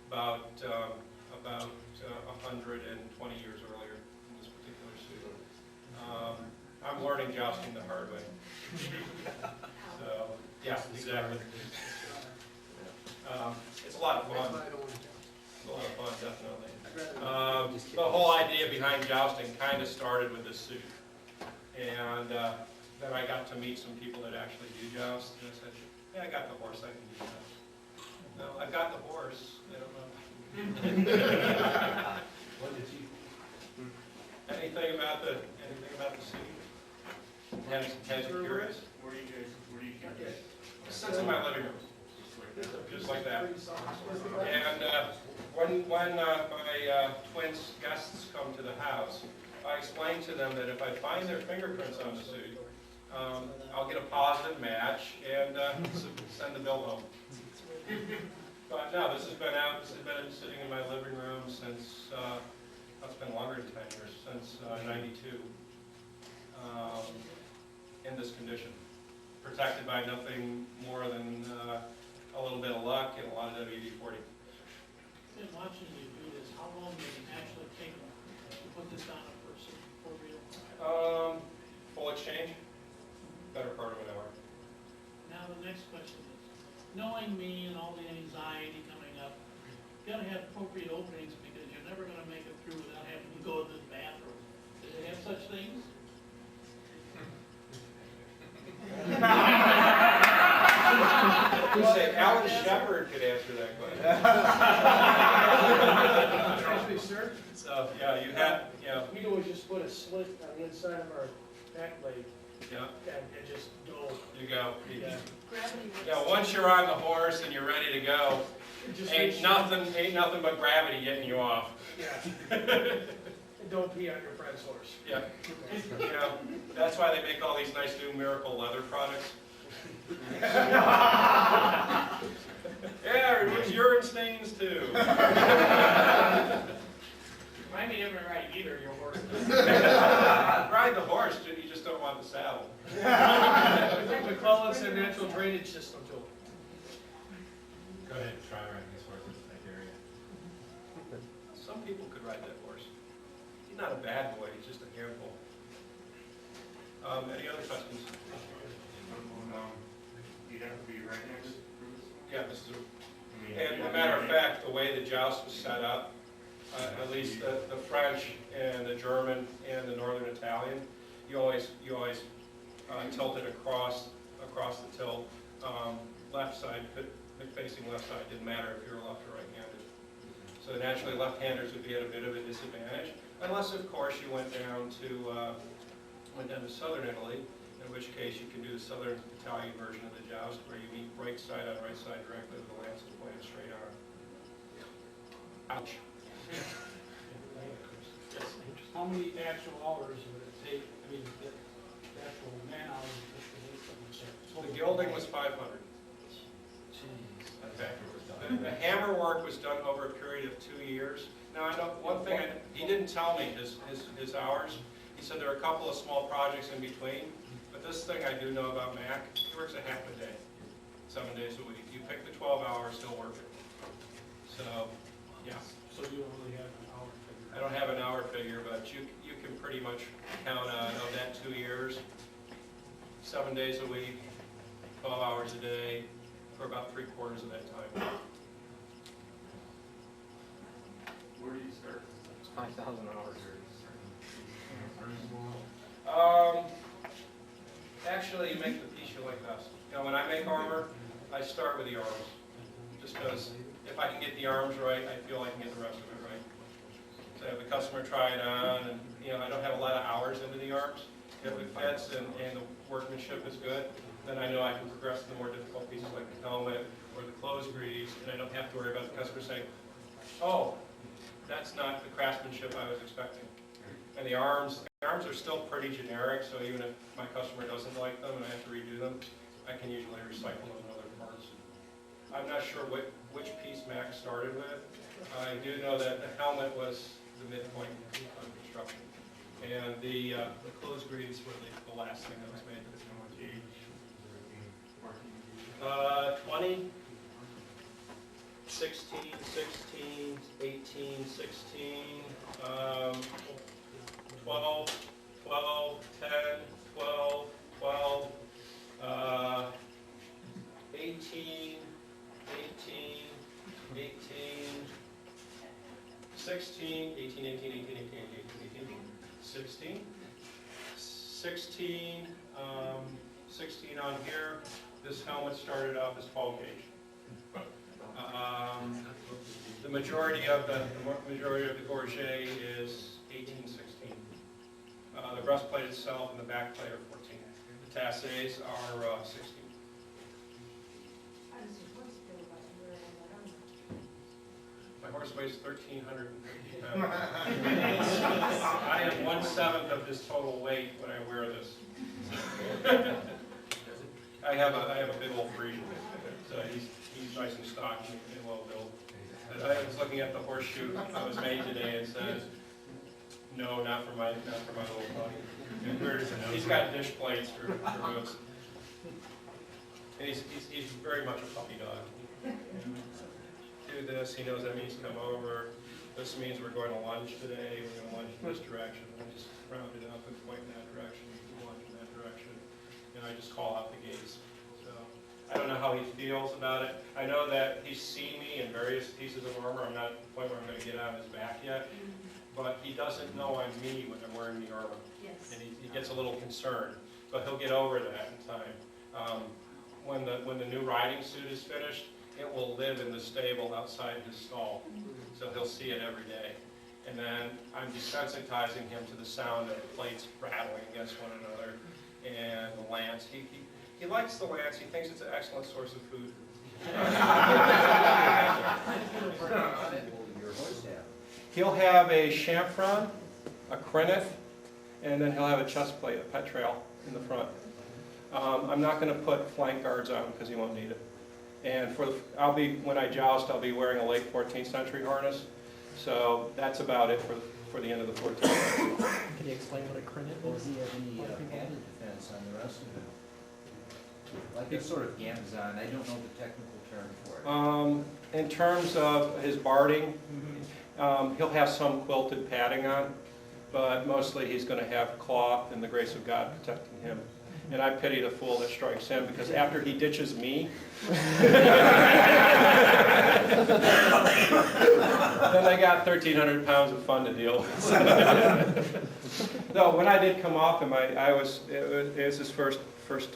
About 120 years earlier in this particular suit. I'm learning jousting the hard way. So yeah, exactly. It's a lot of fun. It's a lot of fun, definitely. The whole idea behind jousting kind of started with this suit, and then I got to meet some people that actually do joust, and I said, yeah, I got the horse, I can do that. No, I've got the horse, I don't know. What did you? Anything about the suit? Has you curious? Where do you keep this? It sits in my living room, just like that. And when my twins guests come to the house, I explain to them that if I find their fingerprints on the suit, I'll get a positive match and send the bill home. But no, this has been sitting in my living room since it's been longer than 10 years, since 92, in this condition. Protected by nothing more than a little bit of luck and a lot of WD-40. Been watching you do this, how long did it actually take to put this on a person for real? Full exchange, better part of an hour. Now, the next question is, knowing me and all the anxiety coming up, you gotta have appropriate openings because you're never gonna make it through without having to go to the bathroom. Do they have such things? You say Alan Shepard could answer that question. Excuse me, sir. So, yeah, you have, yeah, We'd always just put a slit on the inside of our back leg yeah, and just go. you go. Yeah. Gravity works. Yeah, once you're on the horse and you're ready to go, It just ain't makes you- nothing but gravity getting you off. Yeah. And don't pee on your friend's horse. Yeah, you know, that's why they make all these nice new miracle leather products. Yeah, removes urine stains too. Remind me never ride either of your horses. Ride the horse, you just don't want the saddle. We call this a natural drainage system tool. Go ahead, try riding these horses, I hear you. Some people could ride that horse. He's not a bad boy, he's just a handful. Any other questions? You have to be right next to Yeah, this is and as a matter of fact, the way the joust was set up, at least the French and the German and the Northern Italian, you always tilt it across the tilt. Left side, facing left side, didn't matter if you were left or right-handed. So naturally, left-handers would be at a bit of a disadvantage, unless of course you went down to southern Italy, in which case you can do the southern Italian version of the joust, where you meet right side on right side directly with the lances pointed straight on. Ouch. Yes. How many actual hours would it take, I mean, the actual man hours just to make something like that? The gilding was 500. Okay. The hammer work was done over a period of 2 years. Now, I know one thing, he didn't tell me his hours. He said there are a couple of small projects in between, but this thing I do know about Mac, he works a half a day, 7 days a week. You pick the 12 hours, he'll work it. So, yeah. So you don't really have an hour figure? I don't have an hour figure, but you can pretty much count on of that 2 years, 7 days a week, 12 hours a day, for about 3/4 of that time. Where do you start? It's 5,000 hours. Actually, you make the piece you like best. You know, when I make armor, I start with the arms, just because if I can get the arms right, I feel I can get the rest of it right. So I have the customer try it on, and I don't have a lot of hours into the arms. If it fits and the workmanship is good, then I know I can progress to the more difficult pieces like the helmet or the clothes greaves, and I don't have to worry about the customer saying, oh, that's not the craftsmanship I was expecting. And the arms are still pretty generic, so even if my customer doesn't like them and I have to redo them, I can usually recycle them in other parts. I'm not sure which piece Mac started with. I do know that the helmet was the midpoint of construction. And the clothes greaves were the last thing that was made. 20, 16, 16, 18, 16, 12, 12, 10, 12, 12, 18, 18, 18, 16, 18, 18, 18, 18, 18, 18, 16, 16, 16 on here. This helmet started off as 12 gauge. The majority of the gorget is 18, 16. The breastplate itself and the back plate are 14. The tassets are 16. My horse weighs 1,350 pounds. I am 1/7 of his total weight when I wear this. I have a big old Frisian, so he's nice and stocky and well built. But I was looking at the horseshoe that was made today and said, No, not for my little buddy. He's got dish plates for moose. And he's very much a puppy dog. Do this, he knows that means come over. This means we're going to lunge today, we're going to lunge in this direction. And I just round it up and point in that direction, lunge in that direction. And I just call out the gates. So I don't know how he feels about it. I know that he's seen me in various pieces of armor. I'm not at the point where I'm going to get on his back yet. But he doesn't know I'm me when I'm wearing the armor. Yes. And he gets a little concerned. But he'll get over that in time. When the new riding suit is finished, it will live in the stable outside his stall. So he'll see it every day. And then I'm desensitizing him to the sound of the plates rattling against one another and the lance. He likes the lance. He thinks it's an excellent source of food. He'll have a chamfron, a creneth, and then he'll have a chest plate, a petrail in the front. I'm not going to put flank guards on because he won't need it. And when I joust, I'll be wearing a late 14th century harness. So that's about it for the end of the 14th century. Can you explain what a creneth Or is? does he have any added defense on the rest of it? Like a sort of gamzon, I don't know the technical term for it. In terms of his barding, he'll have some quilted padding on, but mostly he's going to have cloth and the grace of God protecting him. And I pity the fool that strikes him, because after he ditches me, then I got 1,300 pounds of fun to deal with. No, when I did come off him, it was his first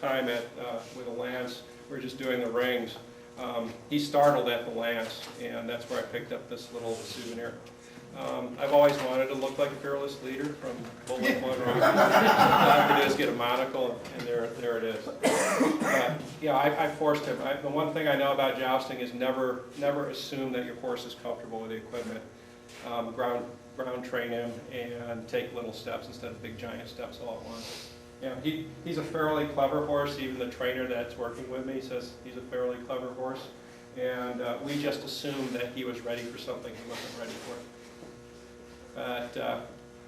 time with a lance. We were just doing the rings. He startled at the lance, and that's where I picked up this little souvenir. I've always wanted to look like a fearless leader from Bullet One Rock. All I have to do is get a monocle, and there it is. Yeah, I forced him. The one thing I know about jousting is never assume that your horse is comfortable with the equipment. Ground train him and take little steps instead of big giant steps all at once. Yeah, he's a fairly clever horse. Even the trainer that's working with me says he's a fairly clever horse. And we just assumed that he was ready for something he wasn't ready for. But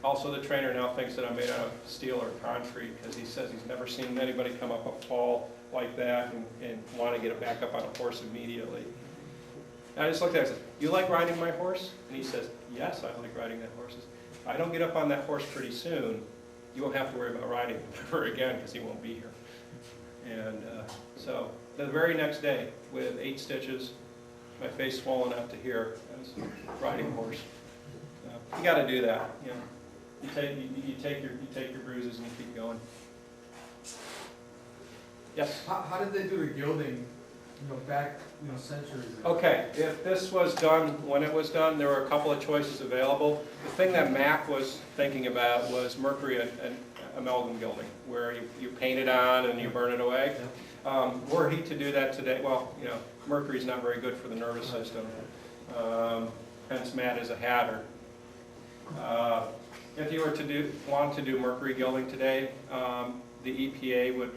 also the trainer now thinks that I'm made out of steel or concrete, because he says he's never seen anybody come up a fall like that and want to get it back up on a horse immediately. And I just looked at him and said, "You like riding my horse?" And he says, "Yes, I like riding that horse." If I don't get up on that horse pretty soon, you won't have to worry about riding him ever again, because he won't be here. And so the very next day, with 8 stitches, my face swollen up to here, I was riding a horse. You got to do that. You know, you take your bruises and you keep going. Yes. How did they do the gilding, back, centuries ago? Okay, if this was done when it was done, there were a couple of choices available. The thing that Mac was thinking about was mercury and amalgam gilding, where you paint it on and you burn it away. Were he to do that today, well, mercury's not very good for the nervous system. Hence Matt is a hatter. If you were to want to do mercury gilding today, the EPA would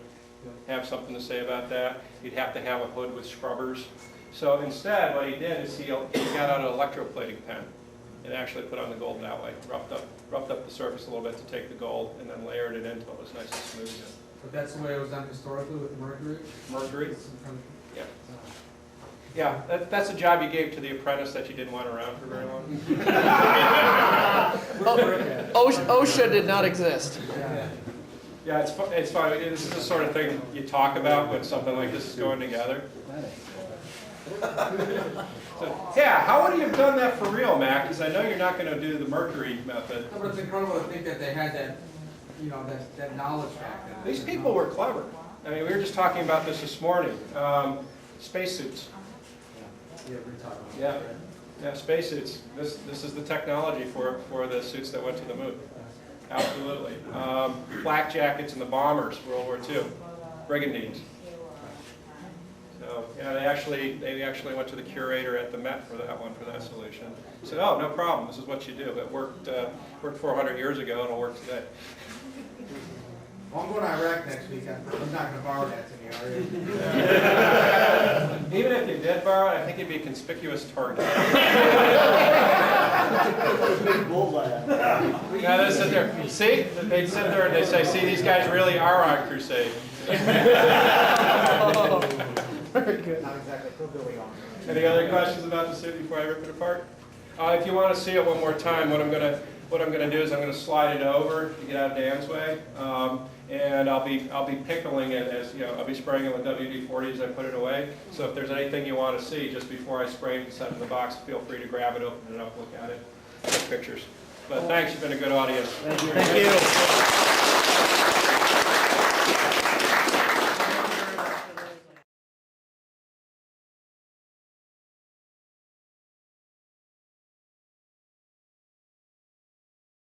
have something to say about that. You'd have to have a hood with scrubbers. So instead, what he did is he got out an electroplating pen and actually put on the gold that way. Roughed up the surface a little bit to take the gold, and then layered it until it was nice and smooth again. But that's the way it was done historically with mercury? Mercury? Yeah. Yeah, that's a job you gave to the apprentice that you didn't want around for very long. OSHA did not exist. Yeah, it's fun. This is the sort of thing you talk about when something like this is going together. So, yeah, how would you have done that for real, Mac? Because I know you're not going to do the mercury method. No, but it's incredible to think that they had that, that knowledge back then. These people were clever. I mean, we were just talking about this morning. Spacesuits. Yeah, we're talking about Yeah, yeah, spacesuits. This is the technology for the suits that went to the moon. Absolutely. Flak jackets in the bombers, World War II. Brigandines. So, yeah, they actually went to the curator at the Met for that solution. He said, "Oh, no problem. This is what you do. It worked 400 years ago. It'll work today." Well, I'm going to Iraq next week. I'm not going to borrow that to me, are you? Even if you did borrow it, I think you'd be a conspicuous target. Big bullseye. Yeah, they sit there, see, they'd sit there and they say, see, these guys really are on crusade. Very good. Not exactly hillbilly on. Any other questions about the suit before I rip it apart? If you want to see it one more time, what I'm gonna do is I'm gonna slide it over to get out of Dan's way, and I'll be pickling it as I'll be spraying it with WD-40 as I put it away. So if there's anything you want to see just before I spray it and set it in the box, feel free to grab it, open it up, look at it, take pictures. But thanks, you've been a good audience. Thank you.